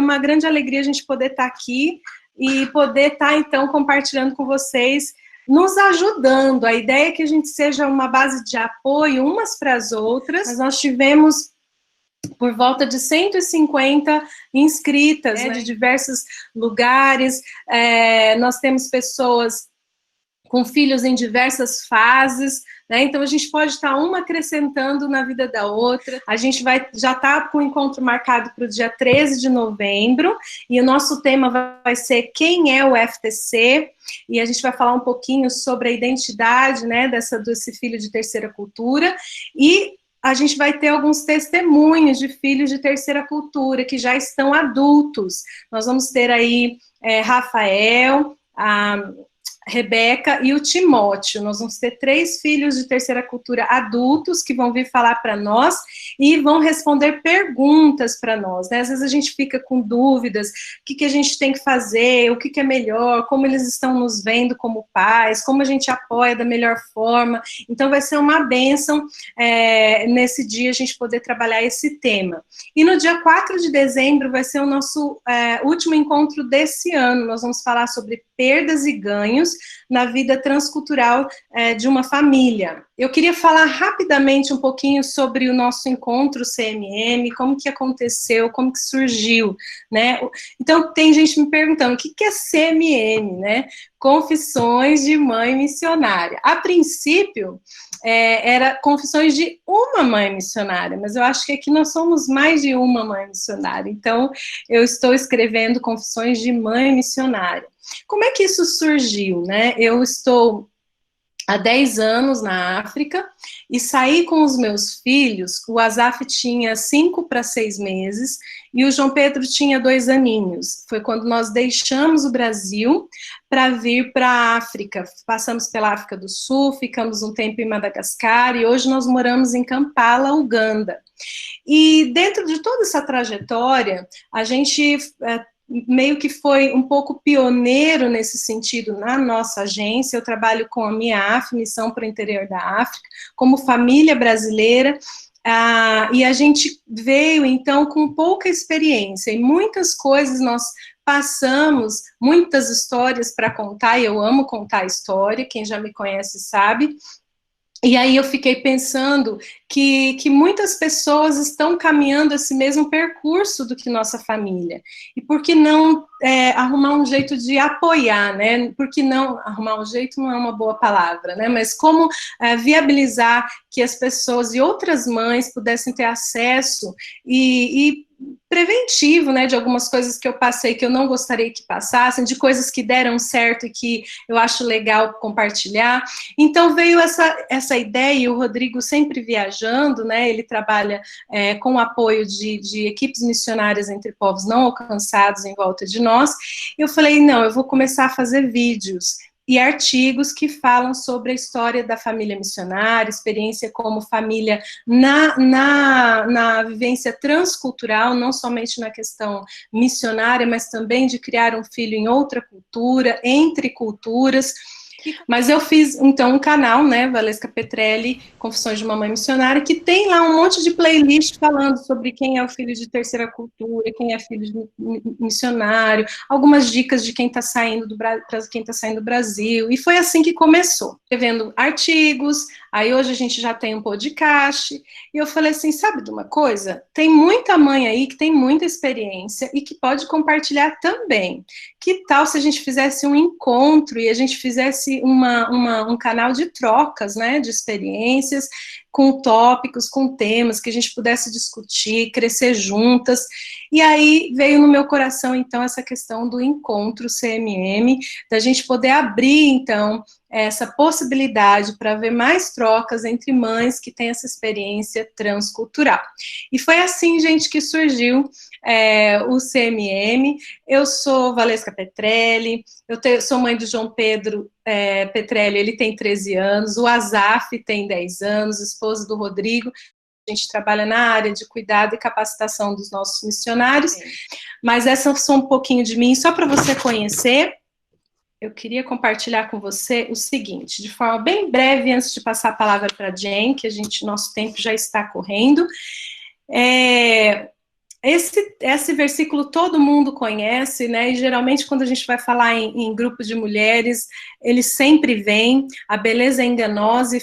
uma grande alegria a gente poder estar aqui e poder estar, então, compartilhando com vocês, nos ajudando. A ideia é que a gente seja uma base de apoio umas para as outras. Mas nós tivemos por volta de 150 inscritas, né, de diversos lugares. Nós temos pessoas com filhos em diversas fases, né? Então a gente pode estar uma acrescentando na vida da outra. A gente já está com o encontro marcado para o dia 13 de novembro, e o nosso tema vai ser quem é o FTC, e a gente vai falar um pouquinho sobre a identidade, né, desse filho de terceira cultura, e a gente vai ter alguns testemunhos de filhos de terceira cultura que já estão adultos. Nós vamos ter aí Rafael, a Rebeca e o Timóteo. Nós vamos ter 3 filhos de terceira cultura adultos que vão vir falar para nós e vão responder perguntas para nós, né? Às vezes a gente fica com dúvidas, o que a gente tem que fazer, o que é melhor, como eles estão nos vendo como pais, como a gente apoia da melhor forma. Então vai ser uma bênção nesse dia a gente poder trabalhar esse tema. E no dia 4 de dezembro vai ser o nosso último encontro desse ano. Nós vamos falar sobre perdas e ganhos na vida transcultural de uma família. Eu queria falar rapidamente um pouquinho sobre o nosso encontro CMM, como que aconteceu, como que surgiu, né? Então, tem gente me perguntando, o que é CMM, né? Confissões de Mãe Missionária. A princípio, era Confissões de uma Mãe Missionária, mas eu acho que aqui nós somos mais de uma mãe missionária, então eu estou escrevendo Confissões de Mãe Missionária. Como é que isso surgiu, né? Eu estou há 10 anos na África e saí com os meus filhos. O Asaf tinha 5 para 6 meses e o João Pedro tinha 2 aninhos. Foi quando nós deixamos o Brasil para vir para a África. Passamos pela África do Sul, ficamos um tempo em Madagascar e hoje nós moramos em Kampala, Uganda. E dentro de toda essa trajetória, a gente meio que foi um pouco pioneiro nesse sentido na nossa agência. Eu trabalho com a MIAF, Missão para o Interior da África, como família brasileira, e a gente veio, então, com pouca experiência, e muitas coisas nós passamos, muitas histórias para contar, e eu amo contar história, quem já me conhece sabe. E aí eu fiquei pensando que muitas pessoas estão caminhando esse mesmo percurso do que nossa família. E por que não arrumar um jeito de apoiar, né? Por que não arrumar um jeito não é uma boa palavra, né? Mas como viabilizar que as pessoas e outras mães pudessem ter acesso e preventivo, né, de algumas coisas que eu passei que eu não gostaria que passassem, de coisas que deram certo e que eu acho legal compartilhar. Então veio essa ideia, e o Rodrigo sempre viajando, né, ele trabalha com o apoio de equipes missionárias entre povos não alcançados em volta de nós. Eu falei, não, eu vou começar a fazer vídeos e artigos que falam sobre a história da família missionária, experiência como família na vivência transcultural, não somente na questão missionária, mas também de criar um filho em outra cultura, entre culturas. Mas eu fiz, então, um canal, né, Valesca Petrelli, Confissões de uma Mãe Missionária, que tem lá um monte de playlist falando sobre quem é o filho de terceira cultura, quem é filho de missionário, algumas dicas de quem está saindo do Brasil, e foi assim que começou, escrevendo artigos. Aí hoje a gente já tem um podcast, e eu falei assim, sabe de uma coisa? Tem muita mãe aí que tem muita experiência e que pode compartilhar também. Que tal se a gente fizesse um encontro e a gente fizesse um canal de trocas, né, de experiências, com tópicos, com temas, que a gente pudesse discutir, crescer juntas. E aí veio no meu coração, então, essa questão do encontro CMM, da gente poder abrir, então, essa possibilidade para ver mais trocas entre mães que têm essa experiência transcultural. E foi assim, gente, que surgiu o CMM. Eu sou Valesca Petrelli, sou mãe do João Pedro Petrelli, ele tem 13 anos, o Asaf tem 10 anos, esposa do Rodrigo. A gente trabalha na área de cuidado e capacitação dos nossos missionários. Mas essa foi um pouquinho de mim, só para você conhecer. Eu queria compartilhar com você o seguinte, de forma bem breve, antes de passar a palavra para a Jen, que nosso tempo já está correndo. Esse versículo todo mundo conhece, né? E geralmente quando a gente vai falar em grupos de mulheres, ele sempre vem, a beleza é enganosa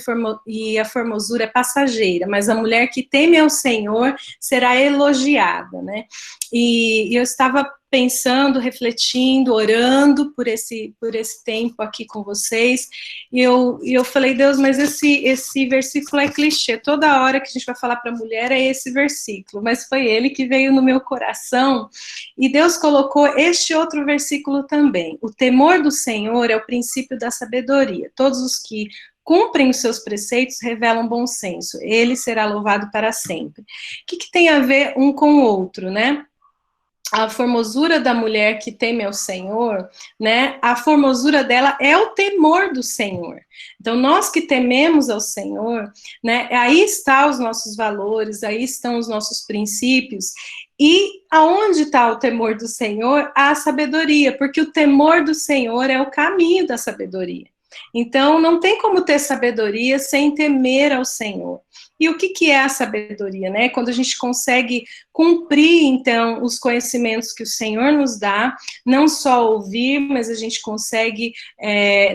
e a formosura é passageira, mas a mulher que teme ao Senhor será elogiada, né? E eu estava pensando, refletindo, orando por esse tempo aqui com vocês, e eu falei, Deus, mas esse versículo é clichê, toda hora que a gente vai falar para a mulher é esse versículo, mas foi ele que veio no meu coração, e Deus colocou este outro versículo também, o temor do Senhor é o princípio da sabedoria, todos os que cumprem os seus preceitos revelam bom senso, ele será louvado para sempre. O que tem a ver um com o outro, né? A formosura da mulher que teme ao Senhor, né? A formosura dela é o temor do Senhor. Então, nós que tememos ao Senhor, né? Aí estão os nossos valores, aí estão os nossos princípios. E aonde está o temor do Senhor? A sabedoria, porque o temor do Senhor é o caminho da sabedoria. Então, não tem como ter sabedoria sem temer ao Senhor. E o que é a sabedoria, né? Quando a gente consegue cumprir, então, os conhecimentos que o Senhor nos dá, não só ouvir, mas a gente consegue,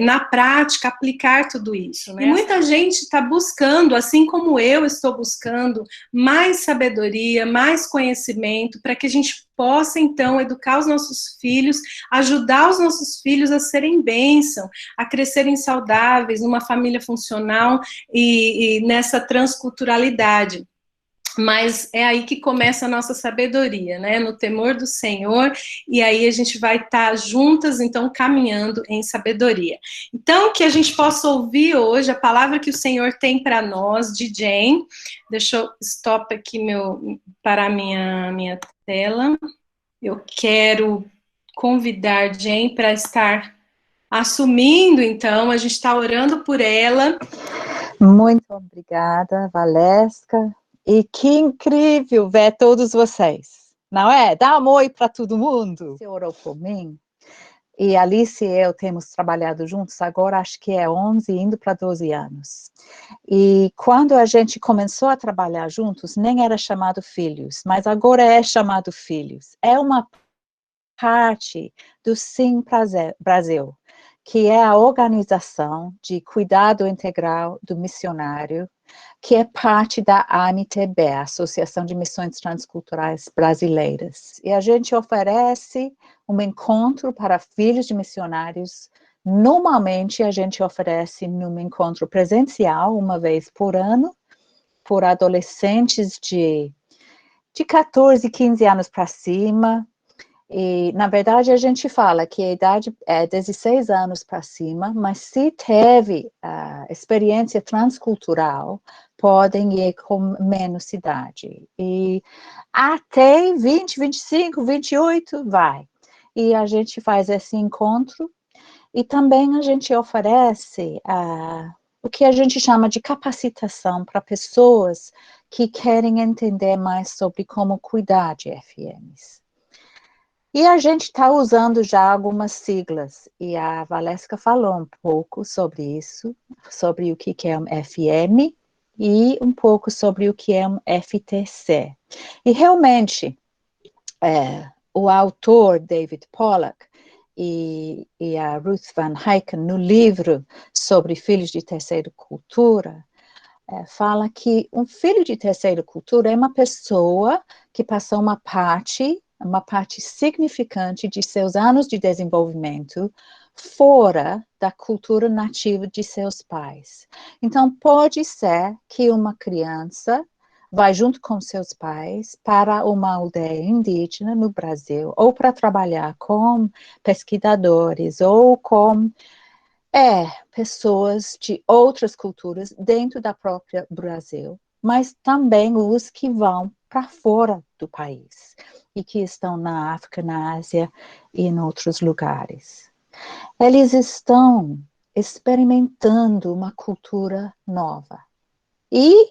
na prática, aplicar tudo isso, né? E muita gente está buscando, assim como eu estou buscando, mais sabedoria, mais conhecimento, para que a gente possa, então, educar os nossos filhos, ajudar os nossos filhos a serem bênção, a crescerem saudáveis, numa família funcional e nessa transculturalidade. Mas é aí que começa a nossa sabedoria, né? No temor do Senhor, e aí a gente vai estar juntas, então, caminhando em sabedoria. Então, que a gente possa ouvir hoje a palavra que o Senhor tem para nós, de Jane. Deixa eu stop aqui para a minha tela. Eu quero convidar Jane para estar assumindo, então, a gente está orando por ela. Muito obrigada, Valesca. E que incrível ver todos vocês, não é? Dá um oi para todo mundo. Você orou por mim. E Alice e eu temos trabalhado juntos agora, acho que é 11, indo para 12 anos. E quando a gente começou a trabalhar juntos, nem era chamado Filhos, mas agora é chamado Filhos. É uma parte do Sim Brasil, que é a organização de cuidado integral do missionário, que é parte da AMTB, Associação de Missões Transculturais Brasileiras. E a gente oferece um encontro para filhos de missionários. Normalmente, a gente oferece num encontro presencial, uma vez por ano, por adolescentes de 14, 15 anos para cima. E, na verdade, a gente fala que a idade é 16 anos para cima, mas se teve experiência transcultural, podem ir com menos idade. E até 20, 25, 28, vai. E a gente faz esse encontro. E também a gente oferece o que a gente chama de capacitação para pessoas que querem entender mais sobre como cuidar de FMs. E a gente está usando já algumas siglas, e a Valesca falou um pouco sobre isso, sobre o que é um FM e um pouco sobre o que é um FTC. E realmente, o autor David Pollack e a Ruth Van Hyken, no livro sobre filhos de terceira cultura, fala que um filho de terceira cultura é uma pessoa que passou uma parte significante de seus anos de desenvolvimento fora da cultura nativa de seus pais. Então, pode ser que uma criança vai junto com seus pais para uma aldeia indígena no Brasil, ou para trabalhar com pesquisadores, ou com pessoas de outras culturas dentro da própria Brasil, mas também os que vão para fora do país e que estão na África, na Ásia e em outros lugares. Eles estão experimentando uma cultura nova. E,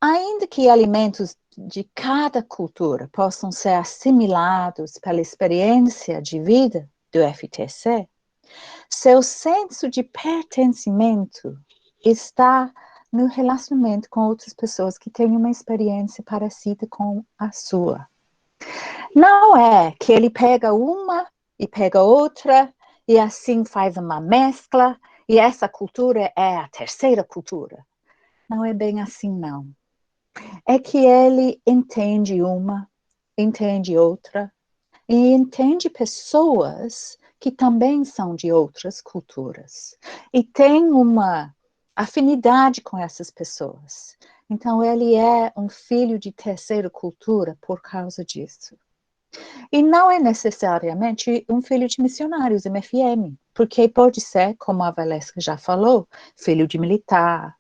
ainda que alimentos de cada cultura possam ser assimilados pela experiência de vida do FTC, seu senso de pertencimento está no relacionamento com outras pessoas que têm uma experiência parecida com a sua. Não é que ele pega uma e pega outra, e assim faz uma mescla, e essa cultura é a terceira cultura. Não é bem assim, não. É que ele entende uma, entende outra, e entende pessoas que também são de outras culturas. E tem uma afinidade com essas pessoas. Então, ele é um filho de terceira cultura por causa disso. E não é necessariamente um filho de missionários, MFM, porque pode ser, como a Valesca já falou, filho de militar,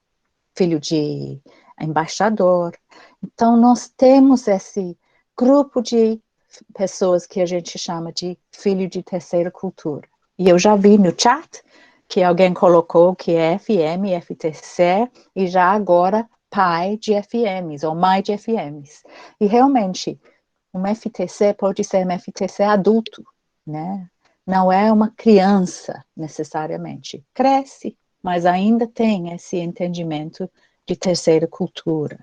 filho de embaixador. Então, nós temos esse grupo de pessoas que a gente chama de filho de terceira cultura. E eu já vi no chat que alguém colocou que é FM, FTC, e já agora pai de FMs, ou mãe de FMs. E realmente, um FTC pode ser um FTC adulto, né? Não é uma criança, necessariamente. Cresce, mas ainda tem esse entendimento de terceira cultura.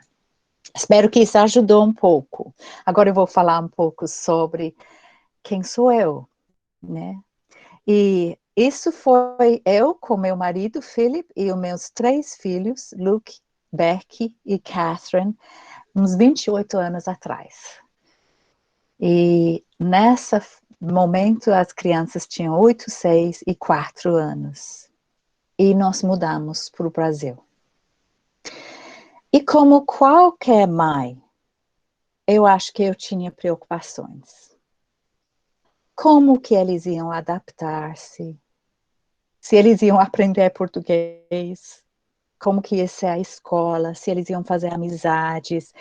Espero que isso ajudou um pouco. Agora eu vou falar um pouco sobre quem sou eu, né? E isso foi eu com meu marido, Philip, e os meus 3 filhos, Luke, Becky e Catherine, uns 28 anos atrás. E nesse momento as crianças tinham 8, 6 e 4 anos. E nós mudamos para o Brasil. E como qualquer mãe, eu acho que eu tinha preocupações. Como que eles iam adaptar-se? Se eles iam aprender português? Como que ia ser a escola? Se eles iam fazer amizades?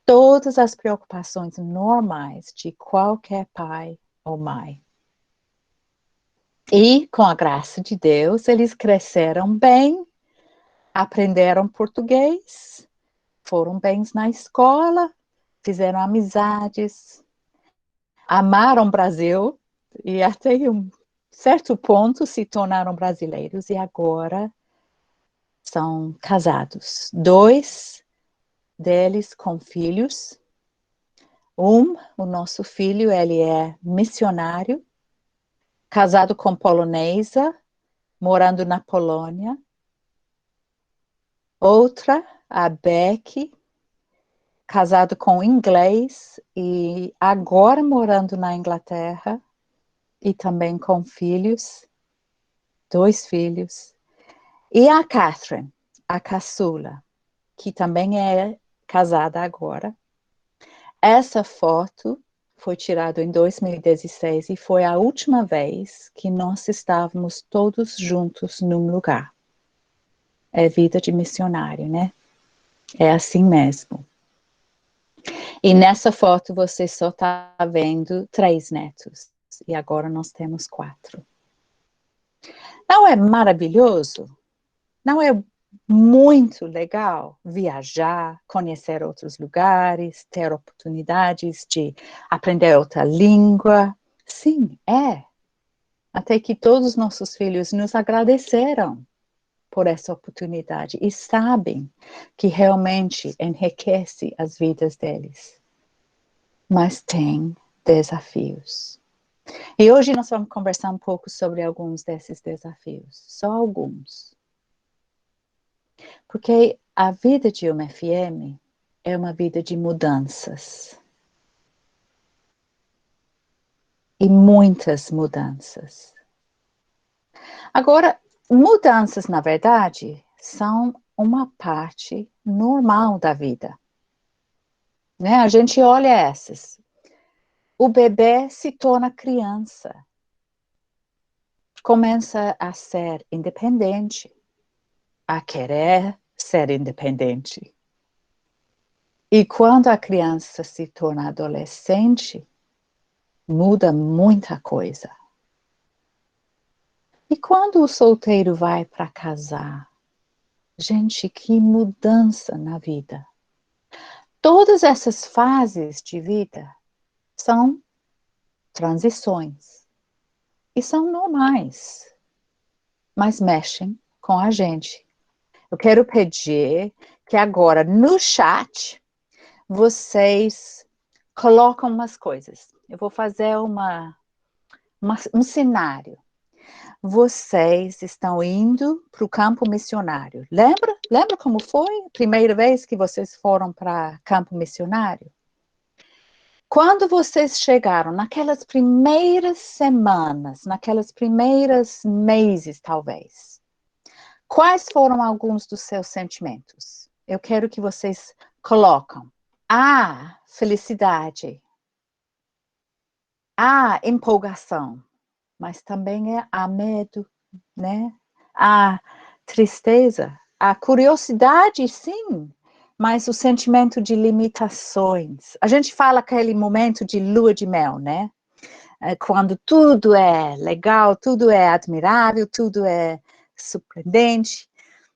Todas as preocupações normais de qualquer pai ou mãe. E, com a graça de Deus, eles cresceram bem, aprenderam português, foram bem na escola, fizeram amizades, amaram o Brasil e até um certo ponto se tornaram brasileiros e agora são casados. 2 deles com filhos. O nosso filho, ele é missionário, casado com polonesa, morando na Polônia. Outra, a Becky, casado com inglês e agora morando na Inglaterra e também com filhos, 2 filhos. E a Catherine, a caçula, que também é casada agora. Essa foto foi tirada em 2016 e foi a última vez que nós estávamos todos juntos num lugar. É vida de missionário, né? É assim mesmo. E nessa foto você só está vendo 3 netos. E agora nós temos 4. Não é maravilhoso? Não é muito legal viajar, conhecer outros lugares, ter oportunidades de aprender outra língua? Sim, é. Até que todos os nossos filhos nos agradeceram por essa oportunidade e sabem que realmente enriquece as vidas deles. Mas tem desafios. E hoje nós vamos conversar um pouco sobre alguns desses desafios, só alguns. Porque a vida de uma FM é uma vida de mudanças. E muitas mudanças. Agora, mudanças, na verdade, são uma parte normal da vida. Né? A gente olha essas. O bebê se torna criança. Começa a ser independente. A querer ser independente. E quando a criança se torna adolescente, muda muita coisa. E quando o solteiro vai para casar? Gente, que mudança na vida. Todas essas fases de vida são transições. E são normais. Mas mexem com a gente. Eu quero pedir que agora no chat vocês colocam umas coisas. Eu vou fazer um cenário. Vocês estão indo para o campo missionário. Lembra como foi a primeira vez que vocês foram para campo missionário? Quando vocês chegaram, naquelas primeiras semanas, naquelas primeiras meses, talvez, quais foram alguns dos seus sentimentos? Eu quero que vocês colocam. Felicidade. Empolgação. Mas também há medo, né? Há tristeza, há curiosidade, sim, mas o sentimento de limitações. A gente fala aquele momento de lua de mel, né? Quando tudo é legal, tudo é admirável, tudo é surpreendente,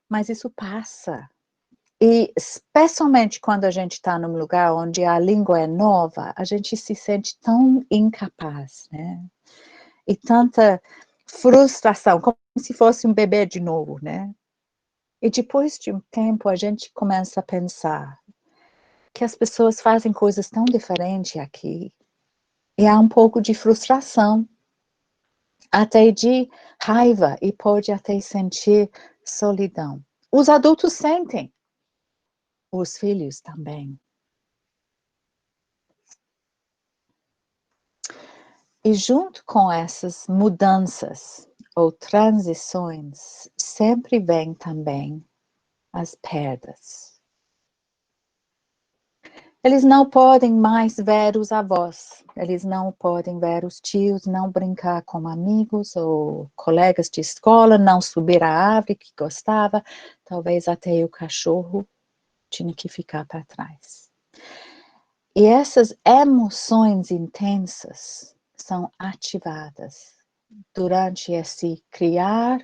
mas isso passa. E especialmente quando a gente está num lugar onde a língua é nova, a gente se sente tão incapaz, né? E tanta frustração, como se fosse um bebê de novo, né? E depois de um tempo a gente começa a pensar que as pessoas fazem coisas tão diferentes aqui. E há um pouco de frustração, até de raiva, e pode até sentir solidão. Os adultos sentem, os filhos também. E junto com essas mudanças ou transições, sempre vem também as perdas. Eles não podem mais ver os avós, eles não podem ver os tios, não brincar com amigos ou colegas de escola, não subir a árvore que gostava, talvez até o cachorro tinha que ficar para trás. E essas emoções intensas são ativadas durante esse criar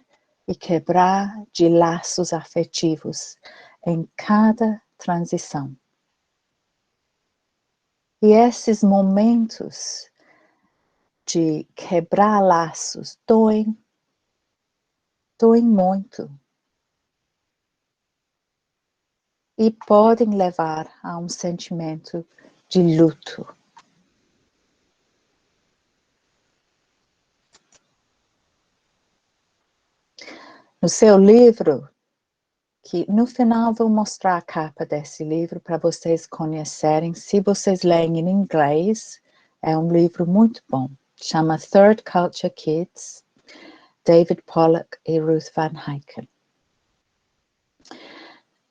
e quebrar de laços afetivos em cada transição. E esses momentos de quebrar laços doem muito. E podem levar a um sentimento de luto. No seu livro, que no final vou mostrar a capa desse livro para vocês conhecerem. Se vocês leem em inglês, é um livro muito bom. Chama Third Culture Kids, David Pollock e Ruth Van Hyken.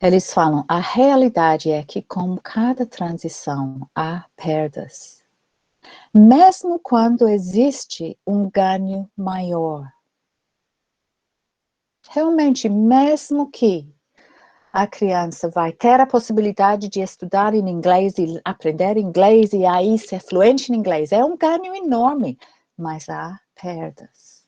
Eles falam, a realidade é que com cada transição há perdas. Mesmo quando existe um ganho maior. Realmente, mesmo que a criança vai ter a possibilidade de estudar em inglês e aprender inglês e aí ser fluente em inglês, é um ganho enorme, mas há perdas.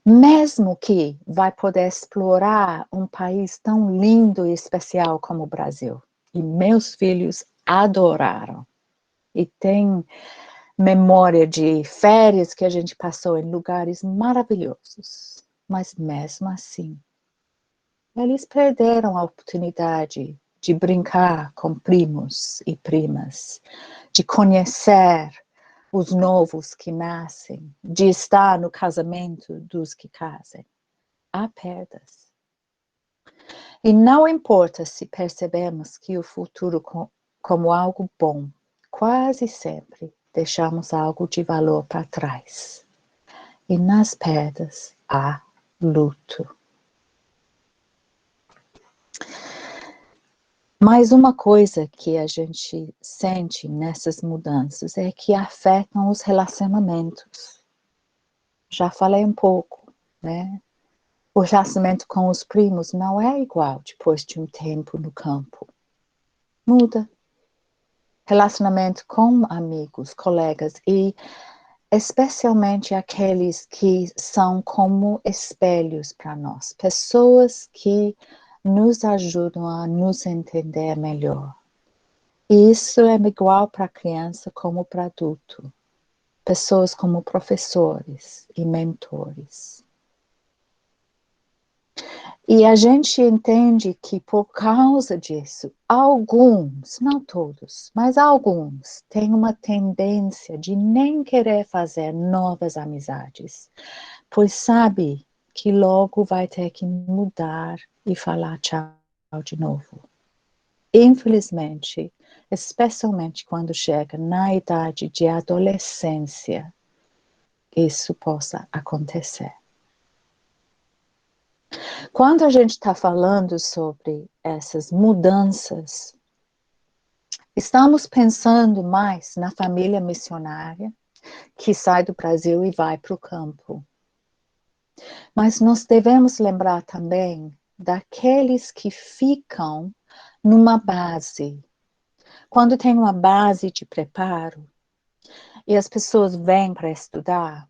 Mesmo que vai poder explorar um país tão lindo e especial como o Brasil, e meus filhos adoraram, e tem memória de férias que a gente passou em lugares maravilhosos, mas mesmo assim, eles perderam a oportunidade de brincar com primos e primas, de conhecer os novos que nascem, de estar no casamento dos que casem. Há perdas. E não importa se percebemos que o futuro como algo bom, quase sempre deixamos algo de valor para trás. E nas perdas há luto. Mas uma coisa que a gente sente nessas mudanças é que afetam os relacionamentos. Já falei um pouco, né? O relacionamento com os primos não é igual depois de um tempo no campo. Muda. Relacionamento com amigos, colegas e especialmente aqueles que são como espelhos para nós. Pessoas que nos ajudam a nos entender melhor. E isso é igual para criança como para adulto. Pessoas como professores e mentores. E a gente entende que por causa disso, alguns, não todos, mas alguns, têm uma tendência de nem querer fazer novas amizades, pois sabe que logo vai ter que mudar e falar tchau de novo. Infelizmente, especialmente quando chega na idade de adolescência, isso possa acontecer. Quando a gente está falando sobre essas mudanças, estamos pensando mais na família missionária que sai do Brasil e vai para o campo. Mas nós devemos lembrar também daqueles que ficam numa base. Quando tem uma base de preparo e as pessoas vêm para estudar,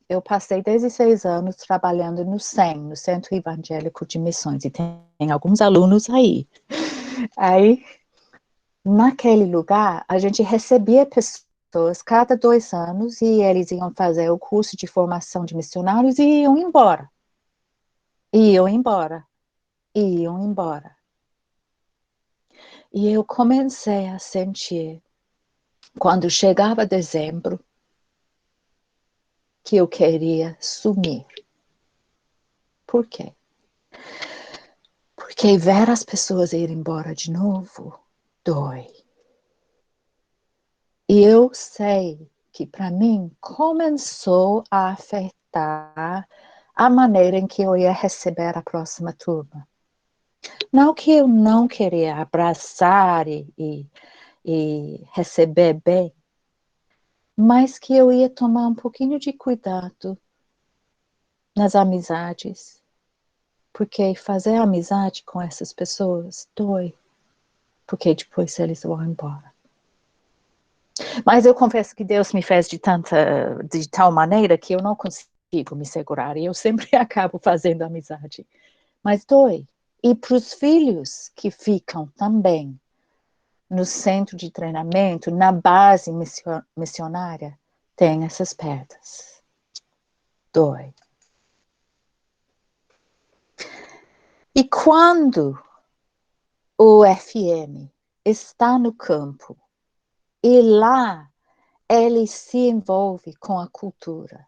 eu passei 16 anos trabalhando no CEM, no Centro Evangélico de Missões, e tem alguns alunos aí. Aí, naquele lugar, a gente recebia pessoas cada 2 anos e eles iam fazer o curso de formação de missionários e iam embora. Iam embora. Iam embora. E eu comecei a sentir, quando chegava dezembro, que eu queria sumir. Por quê? Porque ver as pessoas irem embora de novo dói. E eu sei que para mim começou a afetar a maneira em que eu ia receber a próxima turma. Não que eu não queria abraçar e receber bem, mas que eu ia tomar um pouquinho de cuidado nas amizades, porque fazer amizade com essas pessoas dói, porque depois eles vão embora. Mas eu confesso que Deus me fez de tal maneira que eu não consigo me segurar, e eu sempre acabo fazendo amizade. Mas dói. E para os filhos que ficam também no centro de treinamento, na base missionária, tem essas perdas. Dói. E quando o FM está no campo e lá ele se envolve com a cultura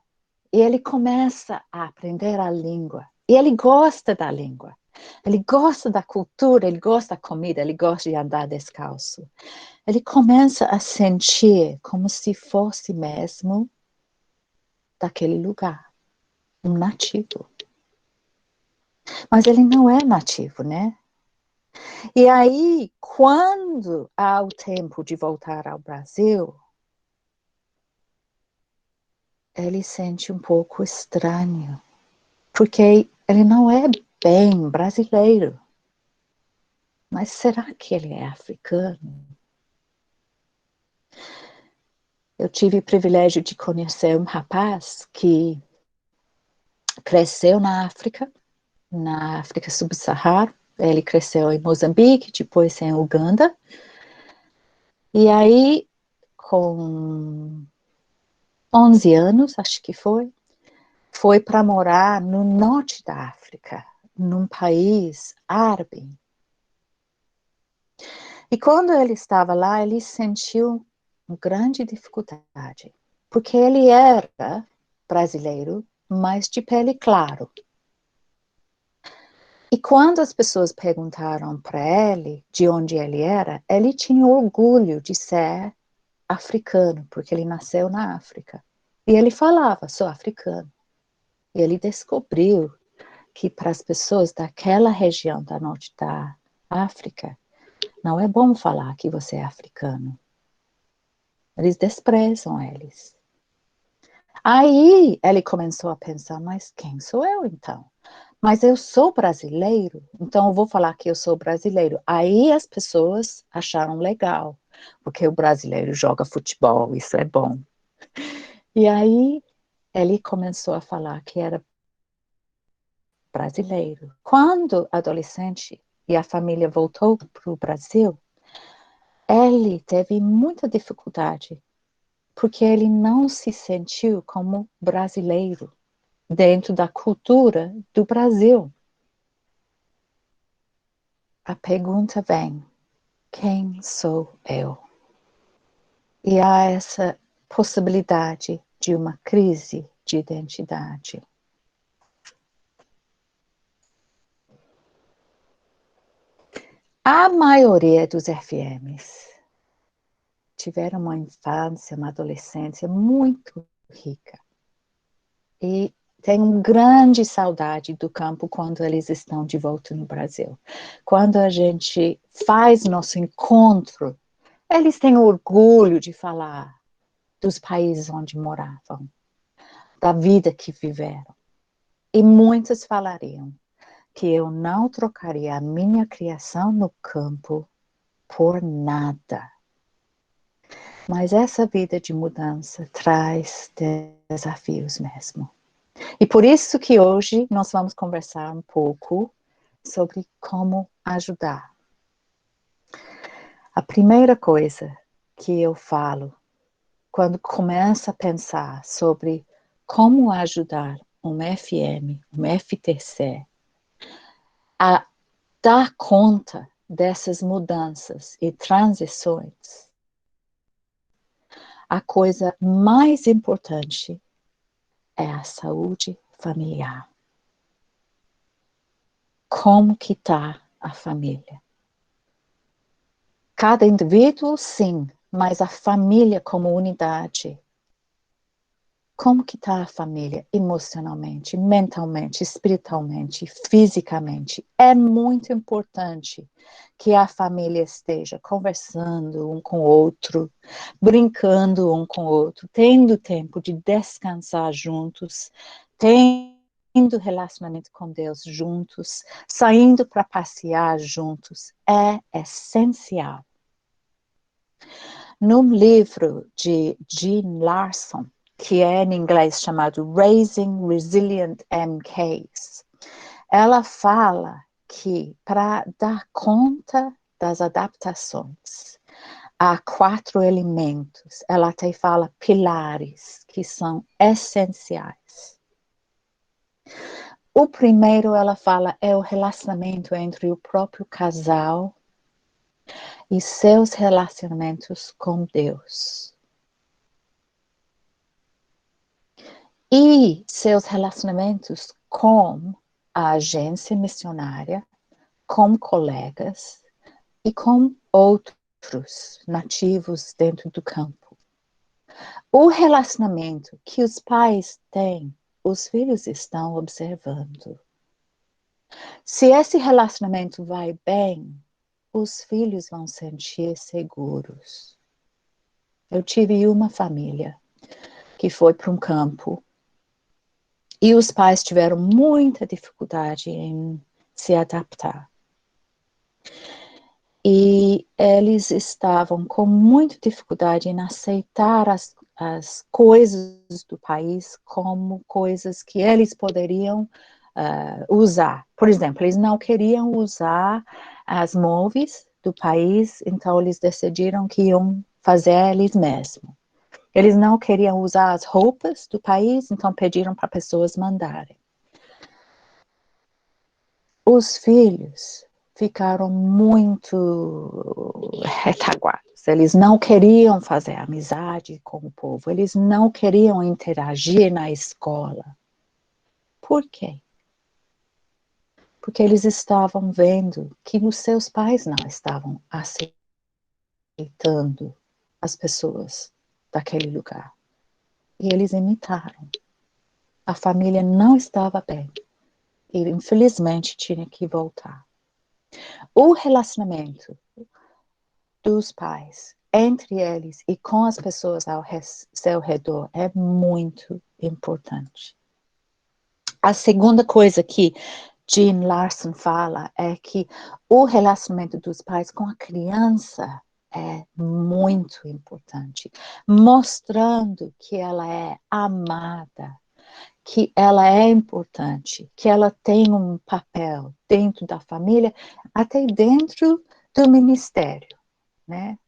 e ele começa a aprender a língua e ele gosta da língua, ele gosta da cultura, ele gosta da comida, ele gosta de andar descalço. Ele começa a sentir como se fosse mesmo daquele lugar, um nativo. Mas ele não é nativo, né? E aí, quando há o tempo de voltar ao Brasil, ele sente um pouco estranho, porque ele não é bem brasileiro. Mas será que ele é africano? Eu tive o privilégio de conhecer um rapaz que cresceu na África subsaariana. Ele cresceu em Moçambique, depois em Uganda. E aí, com 11 anos, acho que foi para morar no norte da África, num país árabe. E quando ele estava lá, ele sentiu uma grande dificuldade, porque ele era brasileiro, mas de pele claro. E quando as pessoas perguntaram para ele de onde ele era, ele tinha orgulho de ser africano, porque ele nasceu na África. E ele falava, sou africano. E ele descobriu que para as pessoas daquela região da norte da África, não é bom falar que você é africano. Eles desprezam eles. Aí ele começou a pensar, mas quem sou eu então? Mas eu sou brasileiro, então eu vou falar que eu sou brasileiro. Aí as pessoas acharam legal, porque o brasileiro joga futebol, isso é bom. E aí ele começou a falar que era brasileiro. Quando adolescente e a família voltou para o Brasil, ele teve muita dificuldade, porque ele não se sentiu como brasileiro dentro da cultura do Brasil. a pergunta vem: quem sou eu? E há essa possibilidade de uma crise de identidade. A maioria dos FMs tiveram uma infância, uma adolescência muito rica. E tenho grande saudade do campo quando eles estão de volta no Brasil. Quando a gente faz nosso encontro, eles têm orgulho de falar dos países onde moravam, da vida que viveram. E muitos falariam que eu não trocaria a minha criação no campo por nada. Mas essa vida de mudança traz desafios mesmo. E por isso que hoje nós vamos conversar um pouco sobre como ajudar. A primeira coisa que eu falo quando começo a pensar sobre como ajudar um FM, um FTC, a dar conta dessas mudanças e transições, a coisa mais importante é a saúde familiar. Como que está a família? Cada indivíduo, sim, mas a família como unidade. Como que está a família emocionalmente, mentalmente, espiritualmente, fisicamente? É muito importante que a família esteja conversando um com o outro, brincando um com o outro, tendo tempo de descansar juntos, tendo relacionamento com Deus juntos, saindo para passear juntos. É essencial. Num livro de Jean Larson, que é em inglês chamado Raising Resilient MKs, ela fala que para dar conta das adaptações há 4 elementos, ela até fala pilares, que são essenciais. O primeiro, ela fala, é o relacionamento entre o próprio casal e seus relacionamentos com Deus. E seus relacionamentos com a agência missionária, com colegas e com outros nativos dentro do campo. O relacionamento que os pais têm, os filhos estão observando. Se esse relacionamento vai bem, os filhos vão sentir seguros. Eu tive uma família que foi para um campo e os pais tiveram muita dificuldade em se adaptar. E eles estavam com muita dificuldade em aceitar as coisas do país como coisas que eles poderiam usar. Por exemplo, eles não queriam usar as móveis do país, então eles decidiram que iam fazer eles mesmos. Eles não queriam usar as roupas do país, então pediram para pessoas mandarem. Os filhos ficaram muito retaguardados. Eles não queriam fazer amizade com o povo. Eles não queriam interagir na escola. Por quê? Porque eles estavam vendo que os seus pais não estavam aceitando as pessoas daquele lugar. E eles imitaram. A família não estava bem. E, infelizmente, tinha que voltar. O relacionamento dos pais, entre eles e com as pessoas ao seu redor, é muito importante. A segunda coisa que Jean Larson fala é que o relacionamento dos pais com a criança é muito importante, mostrando que ela é amada, que ela é importante, que ela tem um papel dentro da família, até dentro do ministério, né?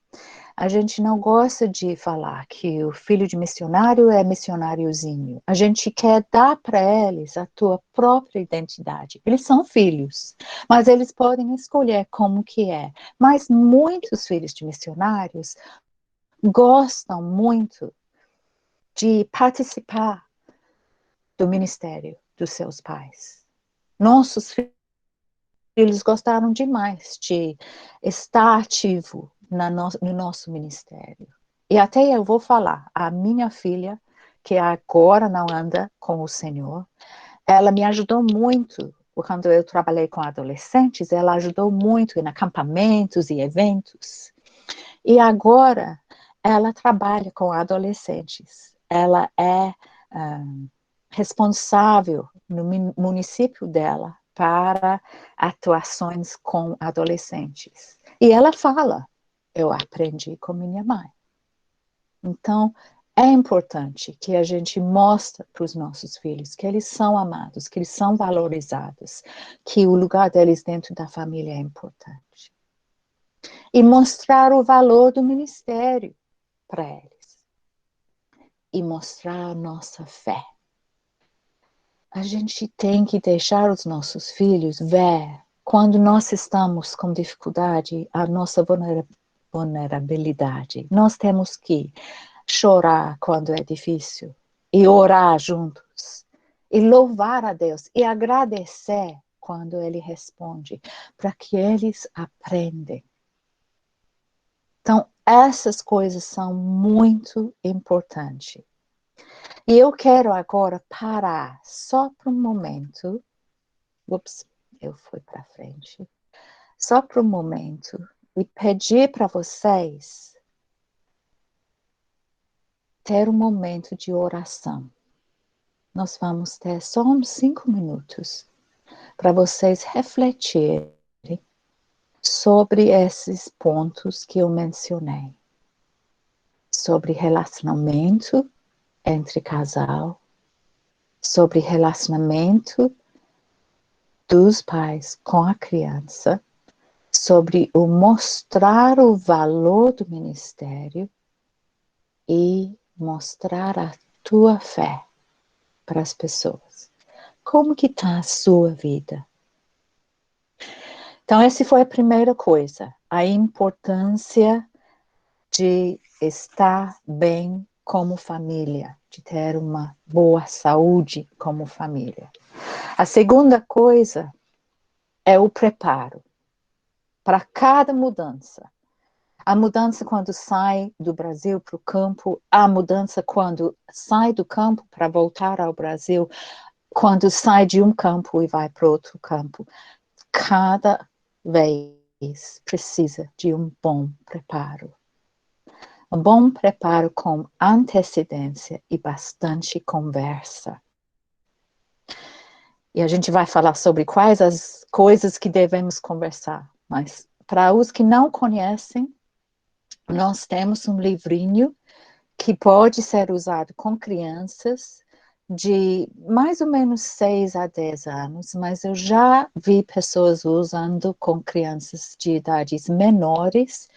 A gente não gosta de falar que o filho de missionário é missionáriozinho. A gente quer dar para eles a tua própria identidade. Eles são filhos, mas eles podem escolher como que é. Mas muitos filhos de missionários gostam muito de participar do ministério dos seus pais. Nossos filhos gostaram demais de estar ativo no nosso ministério. E até eu vou falar, a minha filha, que agora não anda com o Senhor, ela me ajudou muito. Quando eu trabalhei com adolescentes, ela ajudou muito em acampamentos e eventos. E agora ela trabalha com adolescentes. Ela é responsável no município dela para atuações com adolescentes. E ela fala, eu aprendi com minha mãe. Então, é importante que a gente mostre para os nossos filhos que eles são amados, que eles são valorizados, que o lugar deles dentro da família é importante. E mostrar o valor do ministério para eles. E mostrar a nossa fé. A gente tem que deixar os nossos filhos ver, quando nós estamos com dificuldade, a nossa vulnerabilidade. Nós temos que chorar quando é difícil, e orar juntos, e louvar a Deus, e agradecer quando Ele responde, para que eles aprendam. Então, essas coisas são muito importantes. E eu quero agora parar só por um momento. Ups, eu fui para frente. Só por um momento e pedir para vocês ter um momento de oração. Nós vamos ter só uns 5 minutos para vocês refletirem sobre esses pontos que eu mencionei. Sobre relacionamento entre casal, sobre relacionamento dos pais com a criança, sobre o mostrar o valor do ministério e mostrar a tua fé para as pessoas. Como que está a sua vida? Então, essa foi a primeira coisa, a importância de estar bem como família, de ter uma boa saúde como família. A segunda coisa é o preparo para cada mudança. A mudança quando sai do Brasil para o campo, a mudança quando sai do campo para voltar ao Brasil, quando sai de um campo e vai para outro campo. Cada vez precisa de um bom preparo. Um bom preparo com antecedência e bastante conversa. E a gente vai falar sobre quais as coisas que devemos conversar. Mas para os que não conhecem, nós temos um livrinho que pode ser usado com crianças de mais ou menos 6 a 10 anos, mas eu já vi pessoas usando com crianças de idades menores,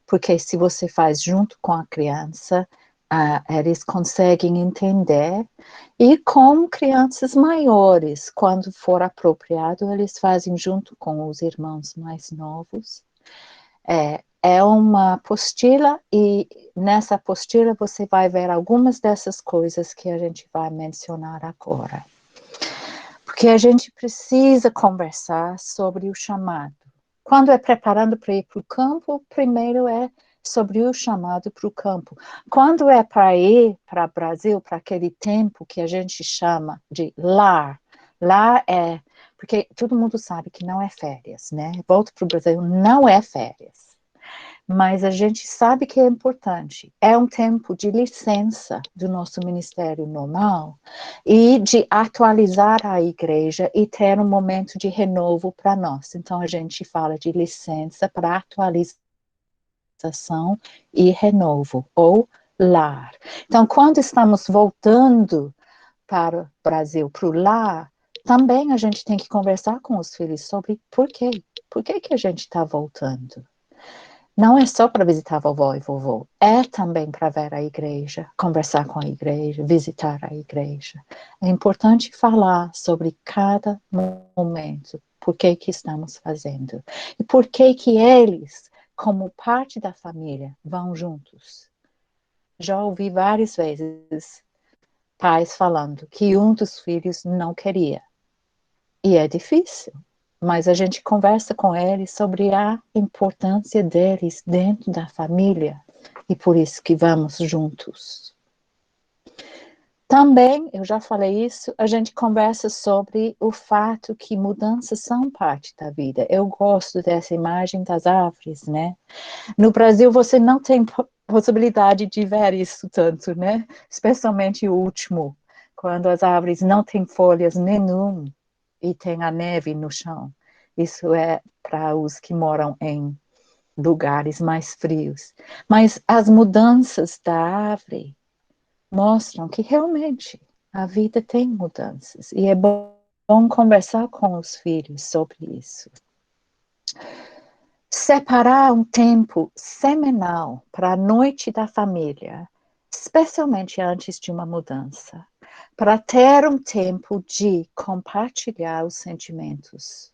porque se você faz junto com a criança, eles conseguem entender, e com crianças maiores, quando for apropriado, eles fazem junto com os irmãos mais novos. É uma apostila, e nessa apostila você vai ver algumas dessas coisas que a gente vai mencionar agora. Porque a gente precisa conversar sobre o chamado. Quando é preparando para ir para o campo, primeiro é sobre o chamado para o campo. Quando é para ir para o Brasil, para aquele tempo que a gente chama de lar. Lar é, porque todo mundo sabe que não é férias, né? Volta para o Brasil, não é férias. Mas a gente sabe que é importante. É um tempo de licença do nosso ministério normal e de atualizar a igreja e ter um momento de renovo para nós. Então, a gente fala de licença para atualização e renovo, ou lar. Então, quando estamos voltando para o Brasil, para o lar, também a gente tem que conversar com os filhos sobre por quê. Por que a gente está voltando? Não é só para visitar a vovó e vovô, é também para ver a igreja, conversar com a igreja, visitar a igreja. É importante falar sobre cada momento, por que que estamos fazendo, e por que que eles, como parte da família, vão juntos. Já ouvi várias vezes pais falando que um dos filhos não queria. E é difícil, mas a gente conversa com eles sobre a importância deles dentro da família e por isso que vamos juntos. Também, eu já falei isso, a gente conversa sobre o fato que mudanças são parte da vida. Eu gosto dessa imagem das árvores, né? No Brasil você não tem possibilidade de ver isso tanto, né? Especialmente o último, quando as árvores não têm folhas nenhum e tem a neve no chão. Isso é para os que moram em lugares mais frios. Mas as mudanças da árvore mostram que realmente a vida tem mudanças. E é bom conversar com os filhos sobre isso. Separar um tempo semanal para a noite da família, especialmente antes de uma mudança, para ter um tempo de compartilhar os sentimentos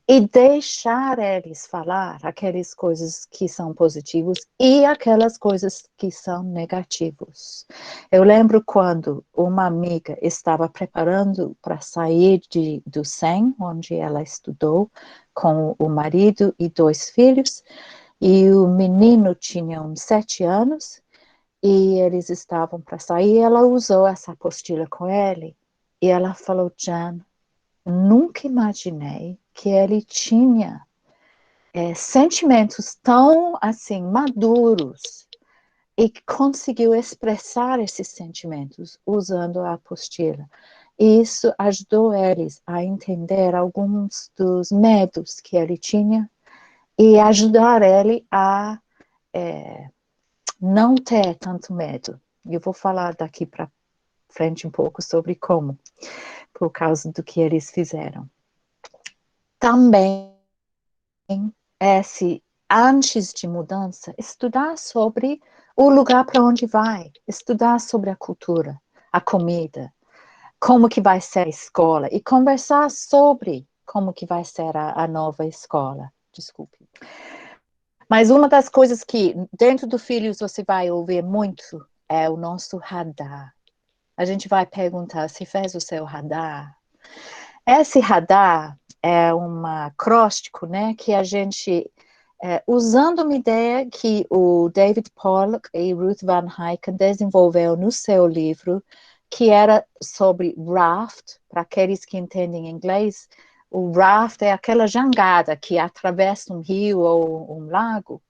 e deixar eles falar aquelas coisas que são positivas e aquelas coisas que são negativas. Eu lembro quando uma amiga estava preparando para sair do SEM, onde ela estudou, com o marido e 2 filhos, e o menino tinha uns 7 anos, e eles estavam para sair, e ela usou essa apostila com ele, e ela falou, Jan, nunca imaginei que ele tinha sentimentos tão, assim, maduros, e que conseguiu expressar esses sentimentos usando a apostila. E isso ajudou eles a entender alguns dos medos que ele tinha e ajudar ele a não ter tanto medo. Eu vou falar daqui para frente um pouco sobre como, por causa do que eles fizeram. Também, antes de mudança, estudar sobre o lugar para onde vai, estudar sobre a cultura, a comida, como que vai ser a escola e conversar sobre como que vai ser a nova escola. Desculpe. Mas uma das coisas que dentro do Filhos você vai ouvir muito é o nosso radar. A gente vai perguntar se fez o seu radar. Esse radar é um acróstico, né, que a gente, usando uma ideia que o David Pollock e Ruth Van Hyken desenvolveu no seu livro, que era sobre raft, para aqueles que entendem inglês, o raft é aquela jangada que atravessa um rio ou um lago,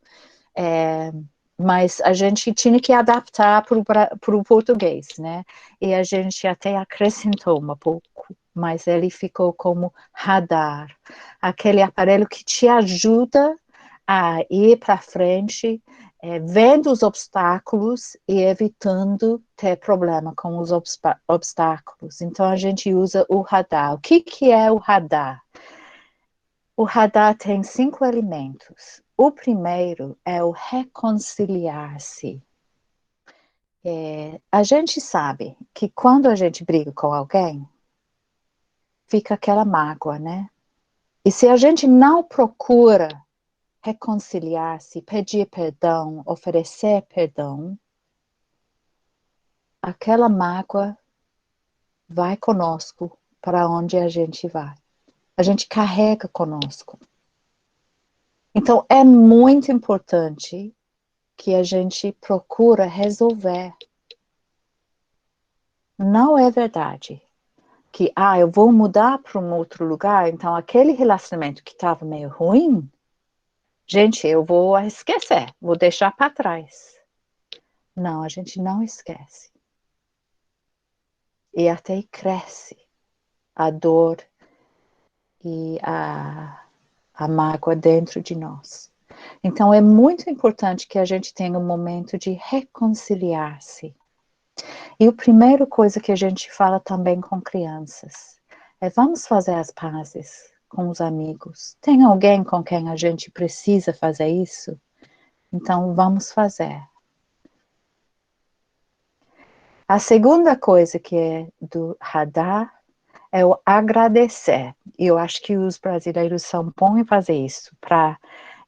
mas a gente tinha que adaptar para o português, né? E a gente até acrescentou um pouco, mas ele ficou como radar, aquele aparelho que te ajuda a ir para frente, vendo os obstáculos e evitando ter problema com os obstáculos. Então a gente usa o radar. O que é o radar? O radar tem 5 elementos. O primeiro é o reconciliar-se. A gente sabe que quando a gente briga com alguém, fica aquela mágoa, né? E se a gente não procura reconciliar-se, pedir perdão, oferecer perdão, aquela mágoa vai conosco para onde a gente vai. A gente carrega conosco. Então, é muito importante que a gente procura resolver. Não é verdade que, eu vou mudar para um outro lugar, então aquele relacionamento que estava meio ruim, gente, eu vou esquecer, vou deixar para trás. Não, a gente não esquece. E até cresce a dor e a mágoa dentro de nós. Então, é muito importante que a gente tenha um momento de reconciliar-se. E a primeira coisa que a gente fala também com crianças é vamos fazer as pazes com os amigos. Tem alguém com quem a gente precisa fazer isso? Então, vamos fazer. A segunda coisa que é do Hadar é o agradecer. E eu acho que os brasileiros são bons em fazer isso, para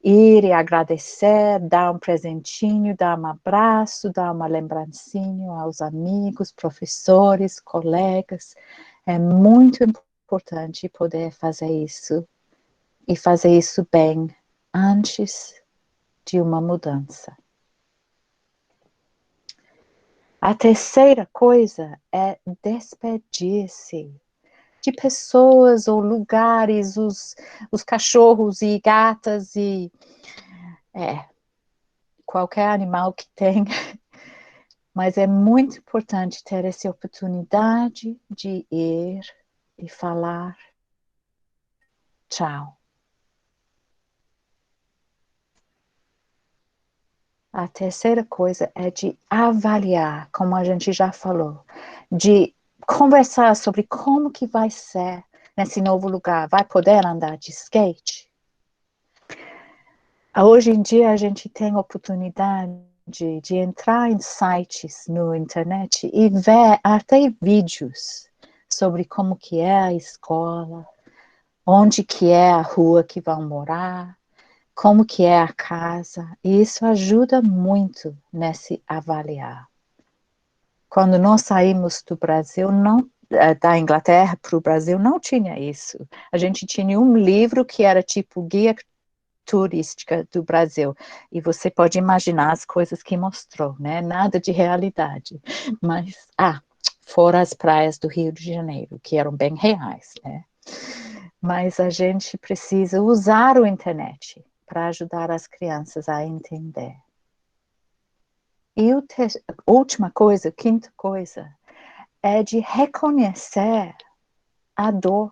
ir e agradecer, dar um presentinho, dar um abraço, dar uma lembrancinha aos amigos, professores, colegas. É muito importante poder fazer isso e fazer isso bem antes de uma mudança. A terceira coisa é despedir-se de pessoas ou lugares, os cachorros e gatas e qualquer animal que tem. Mas é muito importante ter essa oportunidade de ir e falar tchau. A terceira coisa é de avaliar, como a gente já falou, de conversar sobre como que vai ser nesse novo lugar. Vai poder andar de skate? Hoje em dia a gente tem oportunidade de entrar em sites no internet e ver até vídeos sobre como que é a escola, onde que é a rua que vão morar, como que é a casa, e isso ajuda muito nesse avaliar. Quando nós saímos do Brasil, da Inglaterra para o Brasil, não tinha isso. A gente tinha um livro que era tipo guia turística do Brasil, e você pode imaginar as coisas que mostrou, né? Nada de realidade, mas, fora as praias do Rio de Janeiro, que eram bem reais, né? Mas a gente precisa usar a internet para ajudar as crianças a entender. E a última coisa, quinta coisa, é de reconhecer a dor,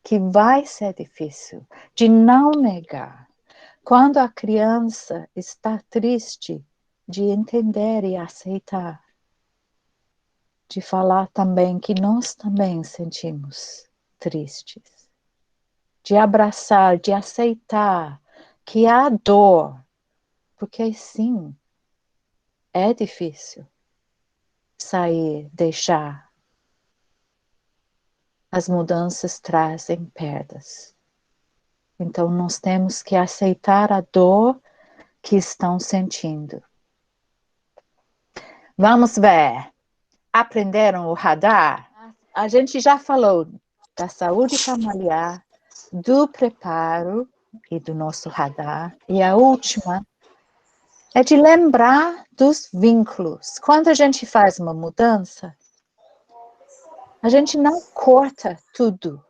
que vai ser difícil, de não negar. Quando a criança está triste, de entender e aceitar. De falar também que nós também sentimos tristes. De abraçar, de aceitar que há dor, porque sim, é difícil sair, deixar. As mudanças trazem perdas. Então, nós temos que aceitar a dor que estão sentindo. Vamos ver. Aprenderam o Hadar? A gente já falou da saúde familiar, do preparo e do nosso Hadar. E a última é de lembrar dos vínculos. Quando a gente faz uma mudança, a gente não corta tudo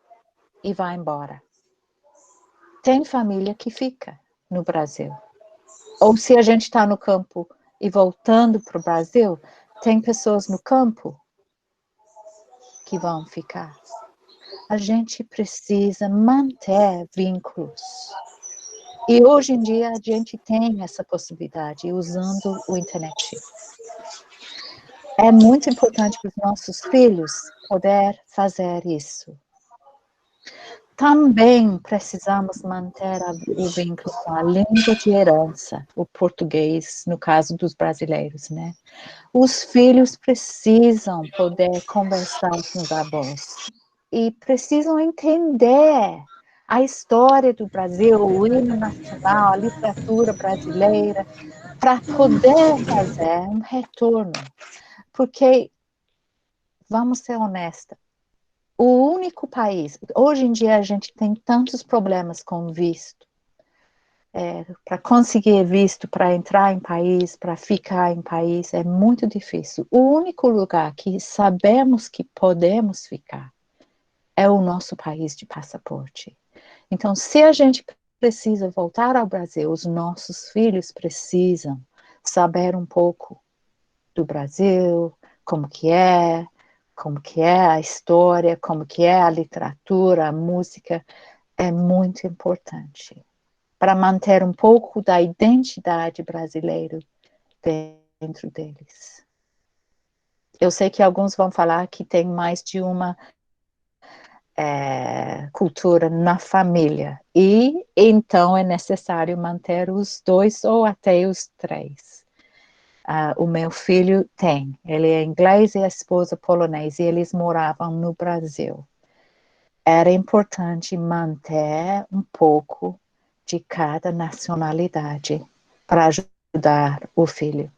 e vai embora. Tem família que fica no Brasil. Ou se a gente está no campo e voltando para o Brasil, tem pessoas no campo que vão ficar. A gente precisa manter vínculos. E hoje em dia a gente tem essa possibilidade usando o internet. É muito importante para os nossos filhos poder fazer isso. Também precisamos manter o vínculo com a língua de herança, o português, no caso dos brasileiros, né? Os filhos precisam poder conversar com os avós e precisam entender a história do Brasil, o hino nacional, a literatura brasileira, para poder fazer um retorno. Porque, vamos ser honestas, o único país, hoje em dia a gente tem tantos problemas com visto, para conseguir visto, para entrar em país, para ficar em país, é muito difícil. O único lugar que sabemos que podemos ficar é o nosso país de passaporte. Então, se a gente precisa voltar ao Brasil, os nossos filhos precisam saber um pouco do Brasil, como que é a história, como que é a literatura, a música, é muito importante para manter um pouco da identidade brasileira dentro deles. Eu sei que alguns vão falar que tem mais de uma cultura na família. E então é necessário manter os 2 ou até os 3. O meu filho ele é inglês e a esposa polonesa, e eles moravam no Brasil. Era importante manter um pouco de cada nacionalidade para ajudar o filho.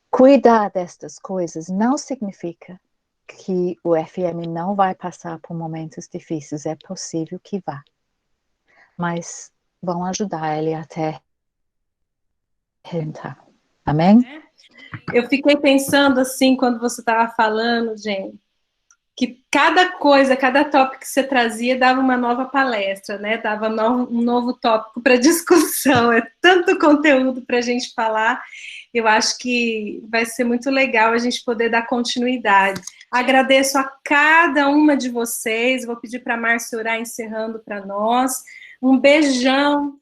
Cuidar destas coisas não significa que o FM não vai passar por momentos difíceis. É possível que vá. Mas vão ajudar ele até rentar. Amém? Eu fiquei pensando assim, quando você estava falando, gente, que cada coisa, cada tópico que você trazia dava uma nova palestra, né? Dava um novo tópico para discussão. É tanto conteúdo para a gente falar. Eu acho que vai ser muito legal a gente poder dar continuidade. Agradeço a cada uma de vocês. Vou pedir para a Márcia orar encerrando para nós. Um beijão.